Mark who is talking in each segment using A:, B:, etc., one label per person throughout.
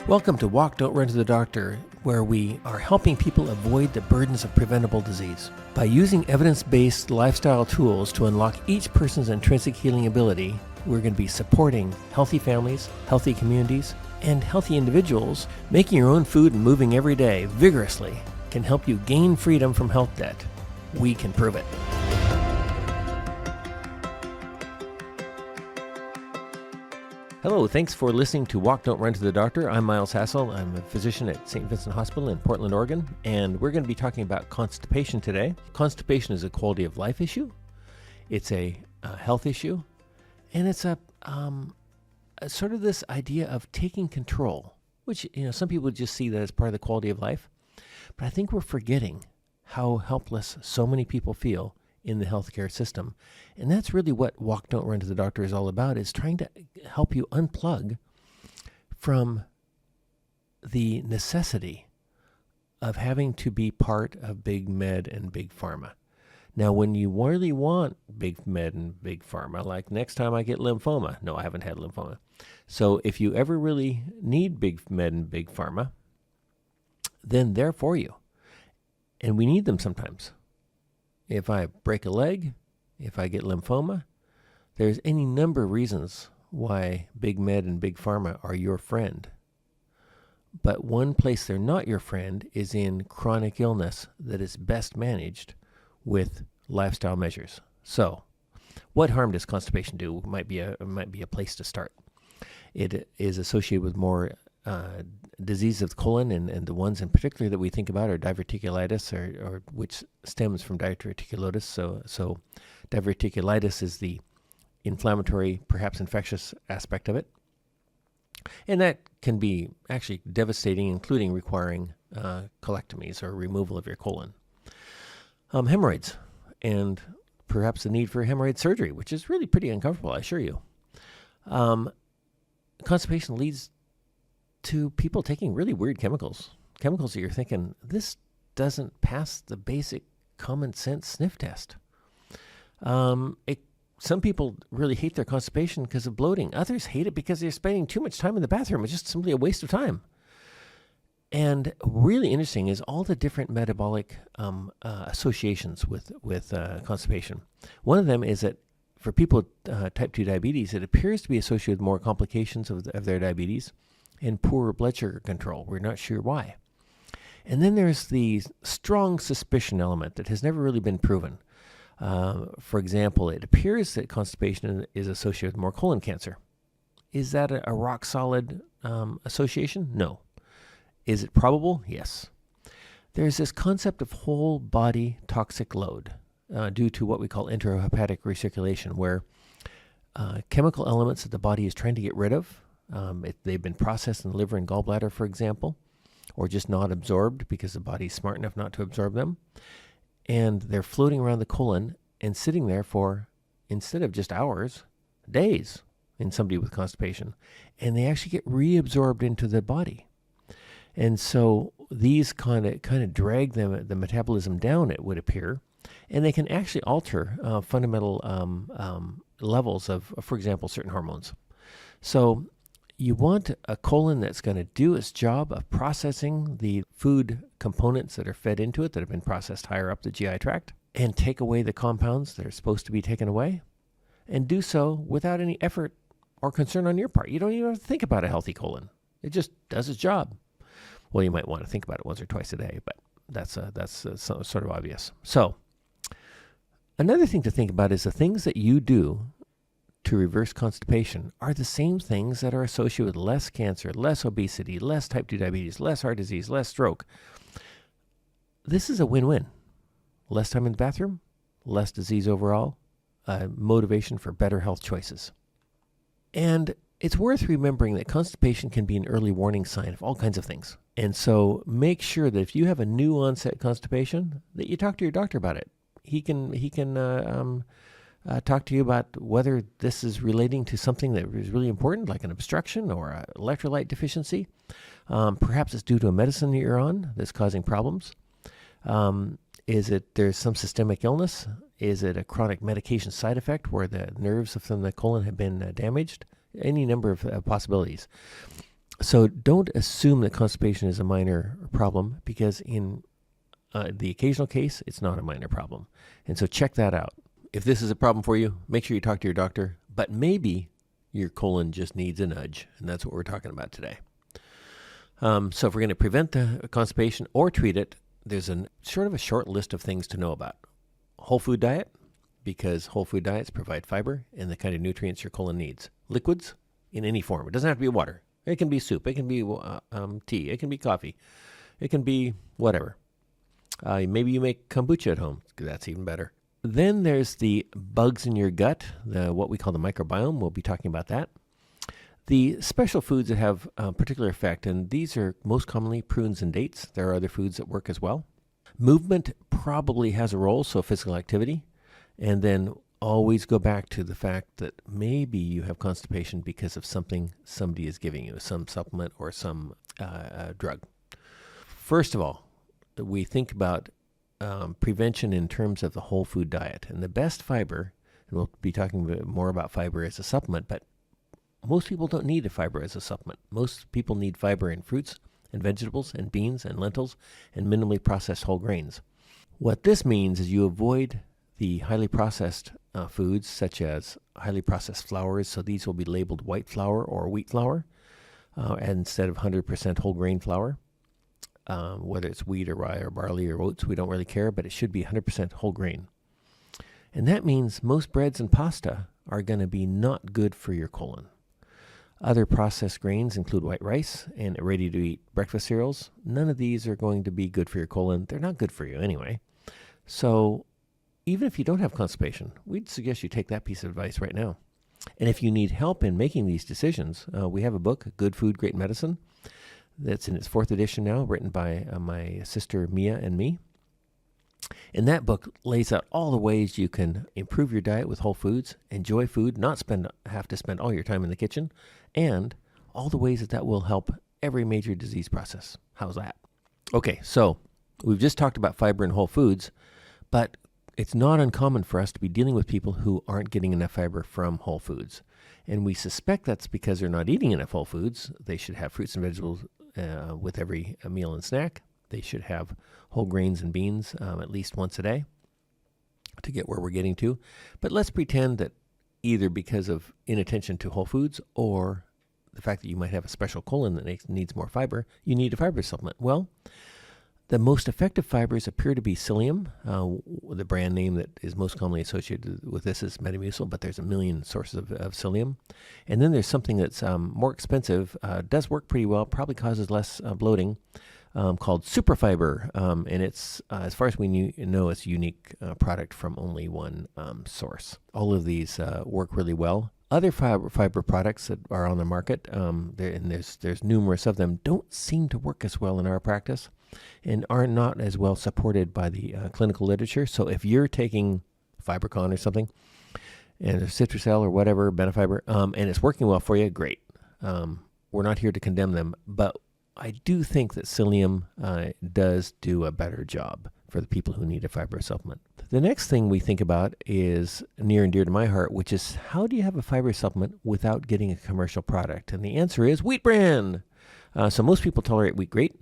A: Welcome to Walk, Don't Run to the Doctor, where we are helping people avoid the burdens of preventable disease. By using evidence-based lifestyle tools to unlock each person's intrinsic healing ability, we're going to be supporting healthy families, healthy communities, and healthy individuals. Making your own food and moving every day vigorously can help you gain freedom from health debt. We can prove it. Hello, thanks for listening to Walk, Don't Run to the Doctor. I'm Miles Hassell. I'm a physician at St. Vincent Hospital in Portland, Oregon, and we're going to be talking about constipation today. Constipation is a quality of life issue. It's a health issue, and it's a sort of this idea of taking control, which, some people just see that as part of the quality of life, but I think we're forgetting how helpless so many people feel in the healthcare system. And that's really what Walk, Don't Run to the Doctor is all about, is trying to help you unplug from the necessity of having to be part of Big Med and Big Pharma. Now, when you really want Big Med and Big Pharma, like next time I get lymphoma, no, I haven't had lymphoma. So if you ever really need Big Med and Big Pharma, then they're for you. And we need them sometimes. If I break a leg, if I get lymphoma, there's any number of reasons why Big Med and Big Pharma are your friend. But one place they're not your friend is in chronic illness that is best managed with lifestyle measures. So, what harm does constipation do? Might be a place to start. It is associated with more disease of the colon, and the ones in particular that we think about are diverticulitis, or which stems from diverticulosis. So diverticulitis is the inflammatory, perhaps infectious aspect of it. And that can be actually devastating, including requiring colectomies or removal of your colon. Hemorrhoids, and perhaps the need for hemorrhoid surgery, which is really pretty uncomfortable, I assure you. Constipation leads to people taking really weird chemicals that you're thinking, this doesn't pass the basic common sense sniff test. Some people really hate their constipation because of bloating. Others hate it because they're spending too much time in the bathroom. It's just simply a waste of time. And really interesting is all the different metabolic associations with constipation. One of them is that for people with type 2 diabetes, it appears to be associated with more complications of their diabetes and poorer blood sugar control. We're not sure why. And then there's the strong suspicion element that has never really been proven. For example, it appears that constipation is associated with more colon cancer. Is that a rock-solid association? No. Is it probable? Yes. There's this concept of whole body toxic load due to what we call enterohepatic recirculation, where chemical elements that the body is trying to get rid of, they've been processed in the liver and gallbladder, for example, or just not absorbed because the body's smart enough not to absorb them. And they're floating around the colon and sitting there for, instead of just hours, days in somebody with constipation. And they actually get reabsorbed into the body. And so these kind of drag the metabolism down, it would appear. And they can actually alter fundamental levels of, for example, certain hormones. So you want a colon that's going to do its job of processing the food components that are fed into it that have been processed higher up the GI tract, and take away the compounds that are supposed to be taken away, and do so without any effort or concern on your part. You don't even have to think about a healthy colon. It just does its job. Well, you might want to think about it once or twice a day, but that's sort of obvious. So another thing to think about is the things that you do to reverse constipation are the same things that are associated with less cancer, less obesity, less type 2 diabetes, less heart disease, less stroke. This is a win-win. Less time in the bathroom, less disease overall, motivation for better health choices. And it's worth remembering that constipation can be an early warning sign of all kinds of things. And so make sure that if you have a new onset constipation, that you talk to your doctor about it. He can talk to you about whether this is relating to something that is really important, like an obstruction or an electrolyte deficiency. Perhaps it's due to a medicine that you're on that's causing problems. Is it there's some systemic illness? Is it a chronic medication side effect where the nerves from the colon have been damaged? Any number of possibilities. So don't assume that constipation is a minor problem, because in the occasional case, it's not a minor problem. And so check that out. If this is a problem for you, make sure you talk to your doctor, but maybe your colon just needs a nudge, and that's what we're talking about today. So if we're going to prevent the constipation or treat it, there's a short list of things to know about. Whole food diet, because whole food diets provide fiber and the kind of nutrients your colon needs. Liquids in any form. It doesn't have to be water. It can be soup. It can be tea. It can be coffee. It can be whatever. Maybe you make kombucha at home. That's even better. Then there's the bugs in your gut, what we call the microbiome. We'll be talking about that. The special foods that have a particular effect, and these are most commonly prunes and dates. There are other foods that work as well. Movement probably has a role, so physical activity. And then always go back to the fact that maybe you have constipation because of something somebody is giving you, some supplement or some drug. First of all, we think about prevention in terms of the whole food diet. And the best fiber, and we'll be talking a bit more about fiber as a supplement, but most people don't need a fiber as a supplement. Most people need fiber in fruits and vegetables and beans and lentils and minimally processed whole grains. What this means is you avoid the highly processed foods, such as highly processed flours. So these will be labeled white flour or wheat flour instead of 100% whole grain flour. Whether it's wheat or rye or barley or oats, we don't really care, but it should be 100% whole grain. And that means most breads and pasta are going to be not good for your colon. Other processed grains include white rice and ready-to-eat breakfast cereals. None of these are going to be good for your colon. They're not good for you anyway. So even if you don't have constipation, we'd suggest you take that piece of advice right now. And if you need help in making these decisions, we have a book, Good Food, Great Medicine, that's in its 4th edition now, written by my sister Mia and me. And that book lays out all the ways you can improve your diet with whole foods, enjoy food, not have to spend all your time in the kitchen, and all the ways that will help every major disease process. How's that? Okay, so we've just talked about fiber in whole foods, but it's not uncommon for us to be dealing with people who aren't getting enough fiber from whole foods. And we suspect that's because they're not eating enough whole foods. They should have fruits and vegetables with every meal and snack. They should have whole grains and beans at least once a day to get where we're getting to. But let's pretend that either because of inattention to whole foods or the fact that you might have a special colon that needs more fiber, you need a fiber supplement. Well, the most effective fibers appear to be psyllium. The brand name that is most commonly associated with this is Metamucil, but there's a million sources of psyllium. And then there's something that's more expensive, does work pretty well, probably causes less bloating, called superfiber. And it's, as far as we know, it's a unique product from only one source. All of these work really well. Other fiber products that are on the market, and there's numerous of them, don't seem to work as well in our practice and are not as well supported by the clinical literature. So if you're taking FiberCon or something, and Citrusel or whatever, Benefiber, and it's working well for you, great. We're not here to condemn them, but I do think that psyllium does do a better job for the people who need a fiber supplement. The next thing we think about is near and dear to my heart, which is how do you have a fiber supplement without getting a commercial product? And the answer is Wheat Bran. So most people tolerate wheat great.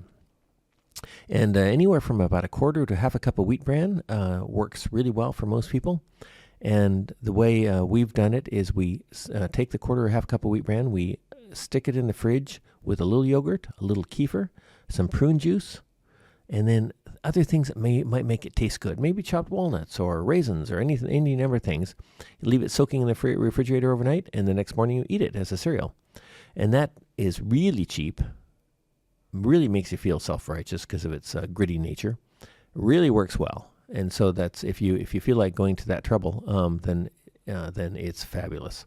A: And anywhere from about a quarter to half a cup of Wheat Bran works really well for most people. And the way we've done it is we take the quarter or half cup of Wheat Bran, we stick it in the fridge with a little yogurt, a little kefir, some prune juice, and then other things that might make it taste good. Maybe chopped walnuts or raisins or any number of things. You leave it soaking in the refrigerator overnight, and the next morning you eat it as a cereal. And that is really cheap. Really makes you feel self-righteous because of its gritty nature. Really works well. And so that's if you feel like going to that trouble, then it's fabulous.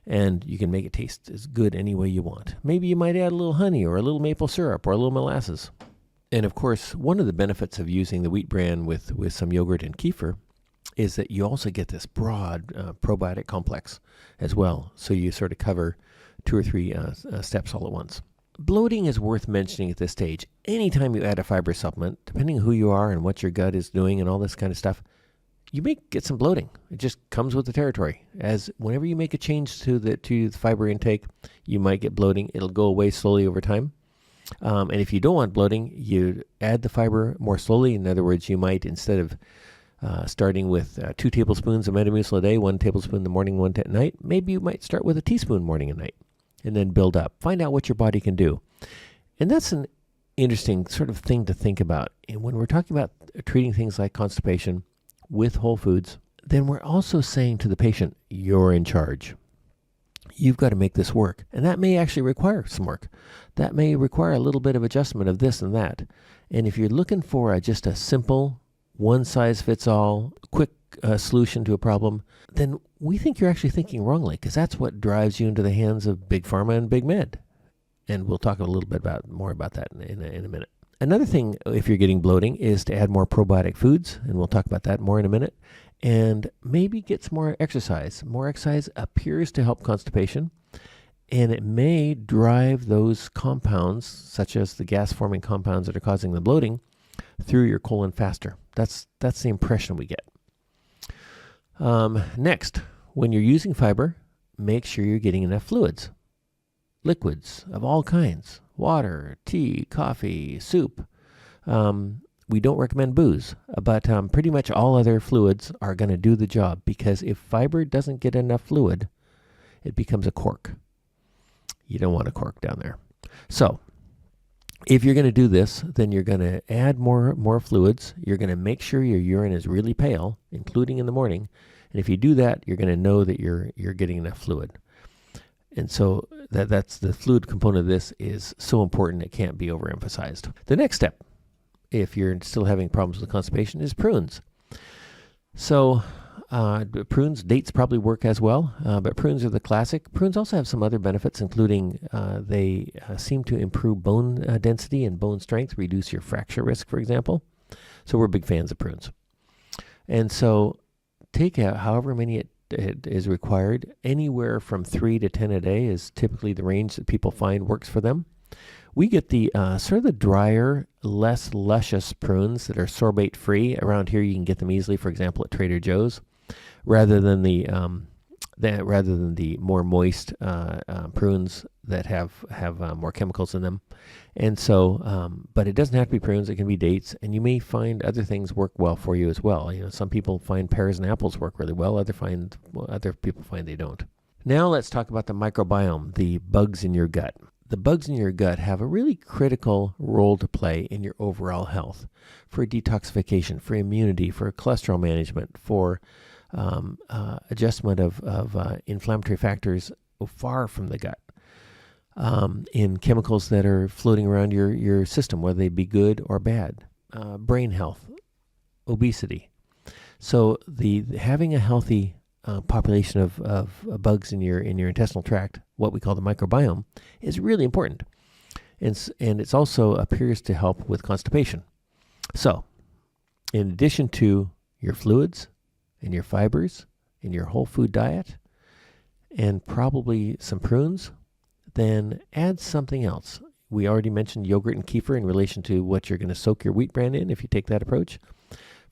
A: And you can make it taste as good any way you want. Maybe you might add a little honey or a little maple syrup or a little molasses. And of course, one of the benefits of using the Wheat Bran with some yogurt and kefir is that you also get this broad probiotic complex as well. So you sort of cover 2 or 3 steps all at once. Bloating is worth mentioning at this stage. Anytime you add a fiber supplement, depending on who you are and what your gut is doing and all this kind of stuff, you may get some bloating. It just comes with the territory. As whenever you make a change to the fiber intake, you might get bloating. It'll go away slowly over time. And if you don't want bloating, you add the fiber more slowly. In other words, you might, instead of starting with 2 tablespoons of Metamucil a day, 1 tablespoon in the morning, 1 at night, maybe you might start with a teaspoon morning and night, and then build up. Find out what your body can do. And that's an interesting sort of thing to think about. And when we're talking about treating things like constipation with whole foods, then we're also saying to the patient, you're in charge. You've got to make this work. And that may actually require some work. That may require a little bit of adjustment of this and that. And if you're looking for just a simple, one-size-fits-all, quick solution to a problem, then we think you're actually thinking wrongly, because that's what drives you into the hands of Big Pharma and Big Med. And we'll talk a little bit more about that in a minute. Another thing, if you're getting bloating, is to add more probiotic foods, and we'll talk about that more in a minute. And maybe get some more exercise. More exercise appears to help constipation, and it may drive those compounds, such as the gas-forming compounds that are causing the bloating, through your colon faster. That's the impression we get. Next, when you're using fiber, make sure you're getting enough fluids. Liquids of all kinds. Water, tea, coffee, soup. We don't recommend booze, but pretty much all other fluids are going to do the job, because if fiber doesn't get enough fluid, it becomes a cork. You don't want a cork down there. So if you're going to do this, then you're going to add more fluids. You're going to make sure your urine is really pale, including in the morning. And if you do that, you're going to know that you're getting enough fluid. And so that's the fluid component of this is so important, it can't be overemphasized. The next step, if you're still having problems with constipation, is prunes. So prunes, dates probably work as well, but prunes are the classic. Prunes also have some other benefits, including they seem to improve bone density and bone strength, reduce your fracture risk, for example. So we're big fans of prunes. And so take out however many it is required. Anywhere from 3 to 10 a day is typically the range that people find works for them. We get the sort of the drier, less luscious prunes that are sorbate free. Around here, you can get them easily, for example, at Trader Joe's, rather than the more moist prunes that have more chemicals in them. And so, but it doesn't have to be prunes; it can be dates, and you may find other things work well for you as well. You know, some people find pears and apples work really well. Other people find they don't. Now let's talk about the microbiome, the bugs in your gut. The bugs in your gut have a really critical role to play in your overall health, for detoxification, for immunity, for cholesterol management, for adjustment of inflammatory factors far from the gut, in chemicals that are floating around your system, whether they be good or bad, brain health, obesity. So having a healthy population of bugs in your intestinal tract, what we call the microbiome, is really important. And it also appears to help with constipation. So, in addition to your fluids and your fibers and your whole food diet, and probably some prunes, then add something else. We already mentioned yogurt and kefir in relation to what you're going to soak your wheat bran in if you take that approach.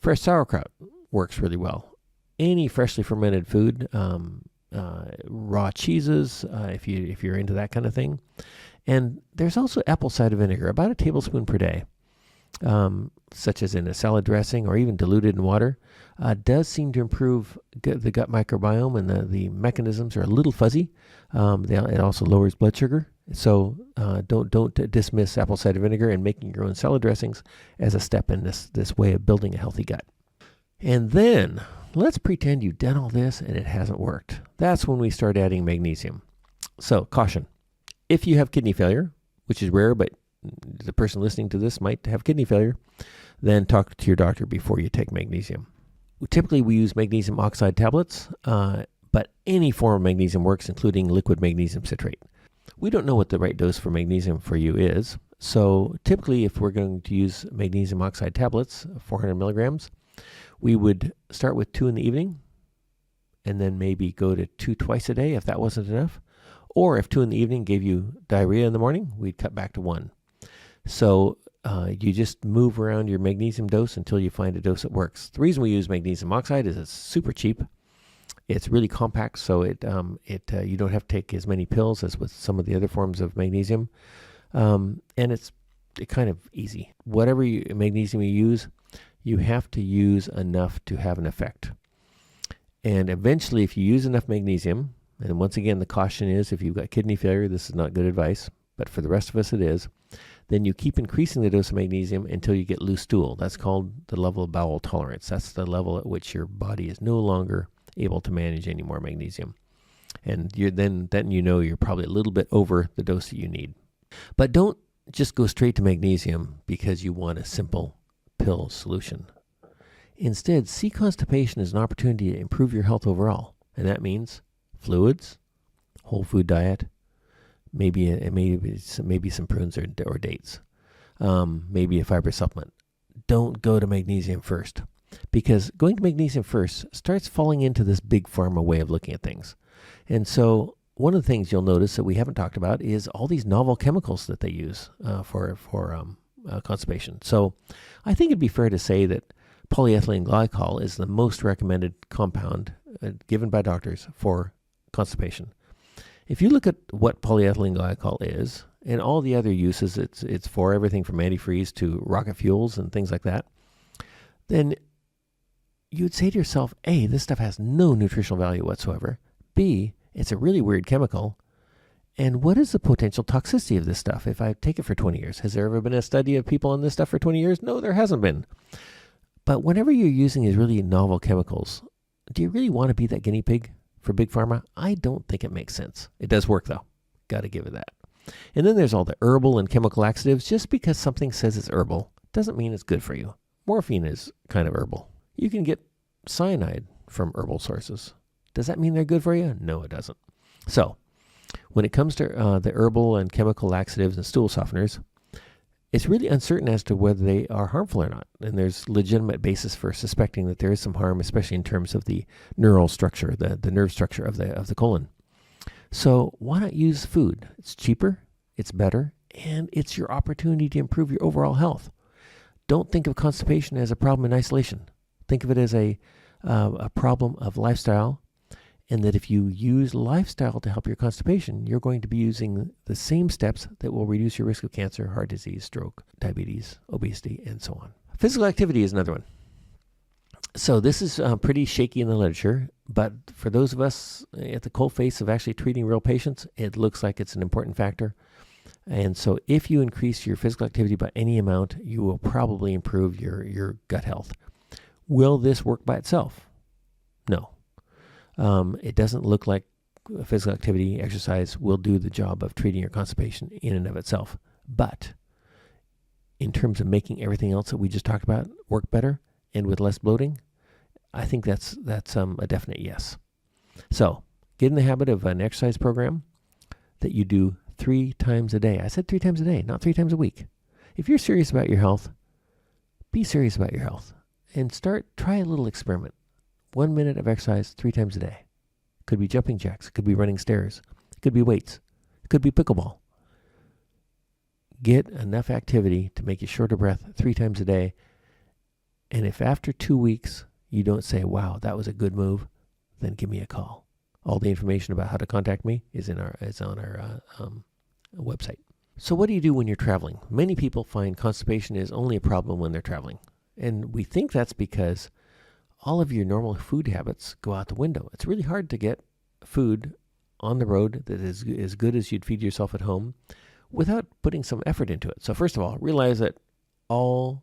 A: Fresh sauerkraut works really well. Any freshly fermented food, raw cheeses, if you're into that kind of thing. And there's also apple cider vinegar, about a tablespoon per day, such as in a salad dressing or even diluted in water, does seem to improve the gut microbiome, and the mechanisms are a little fuzzy. It also lowers blood sugar. So don't dismiss apple cider vinegar and making your own salad dressings as a step in this way of building a healthy gut. And then let's pretend you've done all this and it hasn't worked. That's when we start adding magnesium. So caution. If you have kidney failure, which is rare, but the person listening to this might have kidney failure, then talk to your doctor before you take magnesium. Typically, we use magnesium oxide tablets, but any form of magnesium works, including liquid magnesium citrate. We don't know what the right dose for magnesium for you is, so typically if we're going to use magnesium oxide tablets, 400 milligrams, we would start with 2 in the evening, and then maybe go to 2 twice a day if that wasn't enough. Or if 2 in the evening gave you diarrhea in the morning, we'd cut back to 1. So You just move around your magnesium dose until you find a dose that works. The reason we use magnesium oxide is it's super cheap. It's really compact, so you don't have to take as many pills as with some of the other forms of magnesium, and it's kind of easy. Whatever magnesium you use, you have to use enough to have an effect. And eventually, if you use enough magnesium, and once again, the caution is if you've got kidney failure, this is not good advice, but for the rest of us it is, then you keep increasing the dose of magnesium until you get loose stool. That's called the level of bowel tolerance. That's the level at which your body is no longer able to manage any more magnesium. And then you know you're probably a little bit over the dose that you need. But don't just go straight to magnesium because you want a simple pill solution. Instead, see constipation as an opportunity to improve your health overall. And that means fluids, whole food diet, maybe some prunes or dates, maybe a fiber supplement. Don't go to magnesium first, because going to magnesium first starts falling into this big pharma way of looking at things. And so one of the things you'll notice that we haven't talked about is all these novel chemicals that they use for constipation. So I think it'd be fair to say that polyethylene glycol is the most recommended compound given by doctors for constipation. If you look at what polyethylene glycol is and all the other uses it's for, everything from antifreeze to rocket fuels and things like that, then you'd say to yourself, A, this stuff has no nutritional value whatsoever. B, it's a really weird chemical. And what is the potential toxicity of this stuff if I take it for 20 years? Has there ever been a study of people on this stuff for 20 years? No, there hasn't been. But whenever you're using these really novel chemicals, do you really want to be that guinea pig for big pharma? I don't think it makes sense. It does work, though. Got to give it that. And then there's all the herbal and chemical laxatives. Just because something says it's herbal doesn't mean it's good for you. Morphine is kind of herbal. You can get cyanide from herbal sources. Does that mean they're good for you? No, it doesn't. So when it comes to the herbal and chemical laxatives and stool softeners, it's really uncertain as to whether they are harmful or not. And there's legitimate basis for suspecting that there is some harm, especially in terms of the neural structure, the nerve structure of the colon. So why not use food? It's cheaper, it's better, and it's your opportunity to improve your overall health. Don't think of constipation as a problem in isolation. Think of it as a problem of lifestyle, and that if you use lifestyle to help your constipation, you're going to be using the same steps that will reduce your risk of cancer, heart disease, stroke, diabetes, obesity, and so on. Physical activity is another one. So this is pretty shaky in the literature, but for those of us at the cold face of actually treating real patients, it looks like it's an important factor. And so if you increase your physical activity by any amount, you will probably improve your gut health. Will this work by itself? No. It doesn't look like physical activity, exercise, will do the job of treating your constipation in and of itself. But in terms of making everything else that we just talked about work better and with less bloating, I think that's a definite yes. So get in the habit of an exercise program that you do 3 times a day. I said 3 times a day, not 3 times a week. If you're serious about your health, be serious about your health and try a little experiment. 1 minute of exercise 3 times a day. Could be jumping jacks. Could be running stairs. Could be weights. Could be pickleball. Get enough activity to make you short of breath 3 times a day. And if after 2 weeks you don't say, wow, that was a good move, then give me a call. All the information about how to contact me is on our website. So what do you do when you're traveling? Many people find constipation is only a problem when they're traveling. And we think that's because all of your normal food habits go out the window. It's really hard to get food on the road that is as good as you'd feed yourself at home without putting some effort into it. So first of all, realize that all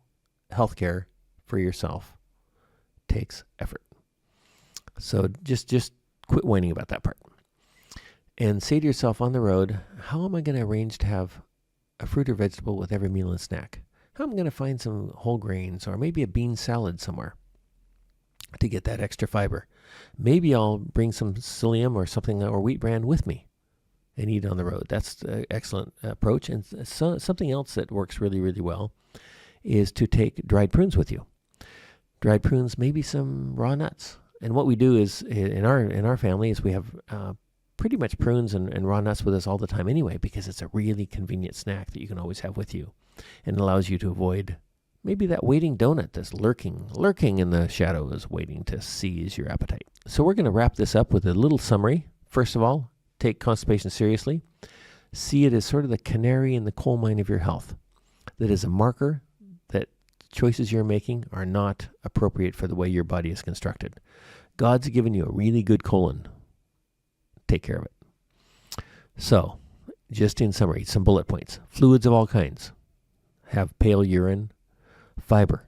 A: healthcare for yourself takes effort. So just quit whining about that part. And say to yourself on the road, how am I going to arrange to have a fruit or vegetable with every meal and snack? How am I going to find some whole grains or maybe a bean salad somewhere to get that extra fiber? Maybe I'll bring some psyllium or something or wheat bran with me and eat it on the road. That's an excellent approach. And something else that works really, really well is to take dried prunes with you. Dried prunes, maybe some raw nuts. And what we do is in our family is we have pretty much prunes and raw nuts with us all the time anyway, because it's a really convenient snack that you can always have with you, and allows you to avoid maybe that waiting donut that's lurking in the shadows, waiting to seize your appetite. So we're going to wrap this up with a little summary. First of all, take constipation seriously. See it as sort of the canary in the coal mine of your health. That is a marker that choices you're making are not appropriate for the way your body is constructed. God's given you a really good colon. Take care of it. So, just in summary, some bullet points. Fluids of all kinds. Have pale urine. Fiber.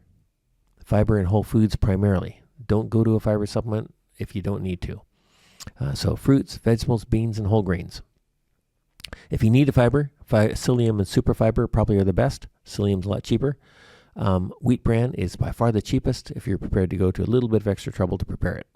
A: Fiber in whole foods primarily. Don't go to a fiber supplement if you don't need to. So fruits, vegetables, beans, and whole grains. If you need a fiber, psyllium and superfiber probably are the best. Psyllium's a lot cheaper. Wheat bran is by far the cheapest if you're prepared to go to a little bit of extra trouble to prepare it.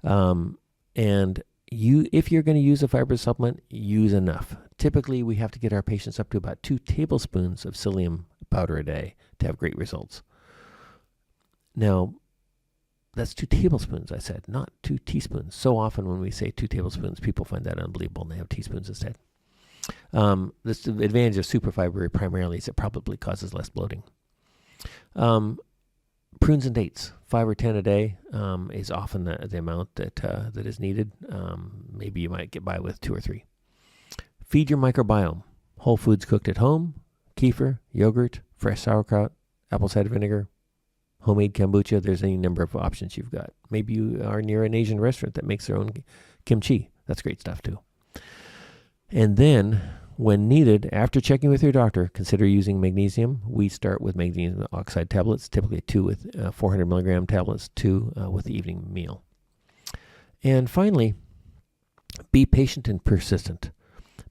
A: And if you're going to use a fiber supplement, use enough. Typically, we have to get our patients up to about 2 tablespoons of psyllium powder a day to have great results. Now, that's 2 tablespoons, I said, not 2 teaspoons. So often when we say 2 tablespoons, people find that unbelievable and they have teaspoons instead. The advantage of superfiber primarily is it probably causes less bloating. Prunes and dates, 5 or 10 a day is often the amount that is needed. Maybe you might get by with 2 or 3. Feed your microbiome. Whole foods cooked at home, kefir, yogurt, fresh sauerkraut, apple cider vinegar, homemade kombucha. There's any number of options you've got. Maybe you are near an Asian restaurant that makes their own kimchi. That's great stuff too. And then, when needed, after checking with your doctor, consider using magnesium. We start with magnesium oxide tablets, typically 2 with 400 milligram tablets, 2 with the evening meal. And finally, be patient and persistent.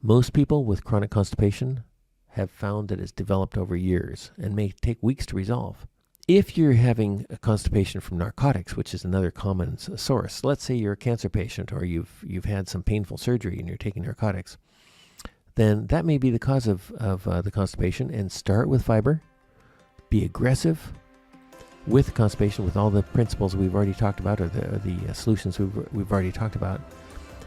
A: Most people with chronic constipation have found that it's developed over years and may take weeks to resolve. If you're having a constipation from narcotics, which is another common source, let's say you're a cancer patient or you've had some painful surgery and you're taking narcotics, then that may be the cause of the constipation. And start with fiber. Be aggressive with constipation with all the principles we've already talked about, or the solutions we've already talked about,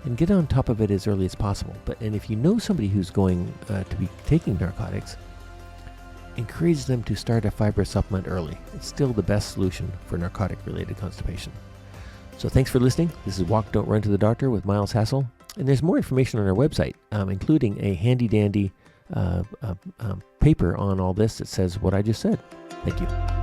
A: and get on top of it as early as possible. And if you know somebody who's going to be taking narcotics, encourage them to start a fiber supplement early. It's still the best solution for narcotic-related constipation. So thanks for listening. This is Walk, Don't Run to the Doctor with Miles Hassell. And there's more information on our website, including a handy-dandy paper on all this that says what I just said. Thank you.